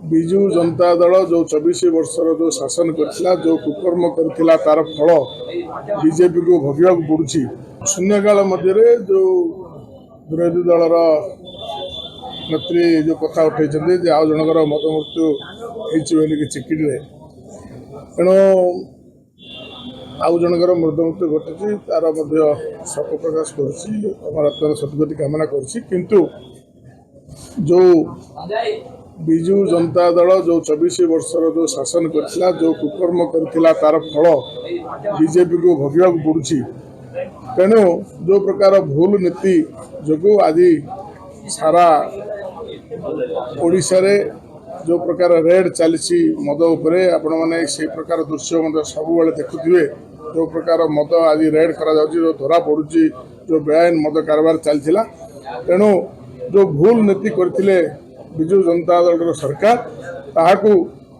विजु जनता दल जो 24 वर्षर जो शासन करथिला जो कुकर्म करथिला तार फल बीजेपी को भोगिବାକୁ पड़ुछि। शून्यकाल मध्य जो विरोधी दलर नेत्री जो कथा उठे आउ जनकर मत मृत्यु होगी चिकिटी तेणु आउ जनकर मृत मृत्यु घटी तार शोक प्रकाश कर सदगति कामना किंतु जो विजु जनता दल जो 24 वर्षर जो शासन करथिला जो कुकर्म करथिला तार फल बीजेपी को भोगिବାକୁ पड़ुछि। तेणु जो प्रकार भूल नीति जो आज सारा ओडिशा रे जो प्रकार रेड चली मद उपरे आपण मैंने से प्रकार दृश्य मत सब देखुए जो प्रकार मद आज रेड करा जो धरा पड़ुछि जो बेआईन मद कारबार चलता तेणु जो भूल नीति करथिले विजु जनता दल सरकार ताहाकू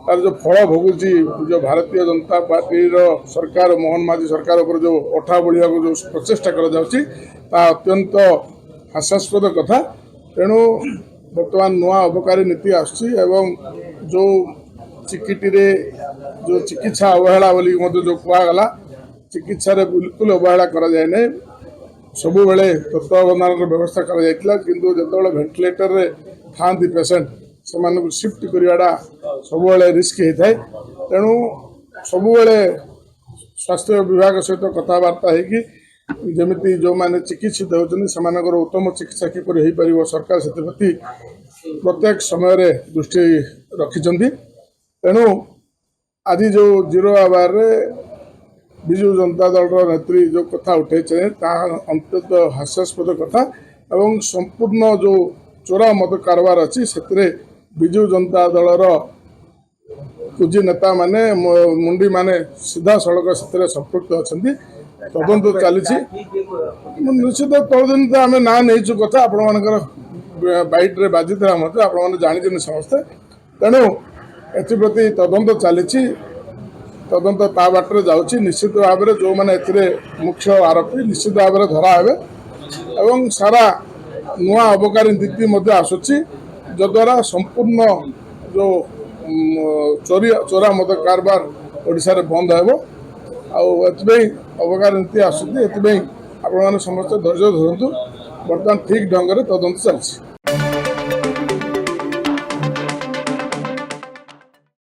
तार जो फल भोगुची जो भारतीय जनता पार्टी सरकार मोहन माझी सरकार उपर जो अठा बढ़िया जो प्रचेषा कर अत्यंत हास्यास्पद कथा। तेणु बर्तमान नुआ अबकारी नीति आसुची एवं जो चिकिटी रे जो चिकित्सा अवहेला बोली जो कहगला चिकित्सा रे बिल्कुल अवहेला करा जाए नहीं सबु बेले तत्वावधान व्यवस्था करा जायतिला किंतु जतबेले वेंटिलेटर रे थांती पेसेंट से मानक शिफ्ट करवाटा सब रिस्क होता है। तेणु सब स्वास्थ्य विभाग सहित कथबार्ता होगी जमी जो मैंने चिकित्सित होती से उत्तम चिकित्सा किपर हो पार सरकार से प्रत्येक समय दृष्टि रखिंट। तेणु आज जो जीरो आवार विजु जनता दल नेत्री जो कथा उठे अंत्यत हास्यास्पद कथा एवं संपूर्ण जो चोरा मद कारबार अच्छी से विजु जनता दलर कुजी नेता माने मुंडी माने सीधा सड़क से संपृक्त अच्छा तदंत चली निश्चित तदंत आम ना नहीं कथा आपण बैट्रे बाजी था मत आप जानी समस्ते। तेणु एप्रति तदंत चली तदंत ता बाटर जाऊँगी निश्चित भाव में जो मैंने मुख्य आरोपी निश्चित भाव में धरा हे एवं सारा नुआ अबकारी नीति आसूची जद्वारा संपूर्ण जो चोरा मद कारबार ओडिशा रे बंद हो अबकारी नीति आसूची आप समस्त धैर्य धरतु बर्तमान ठीक ढंग से तदंत चलती।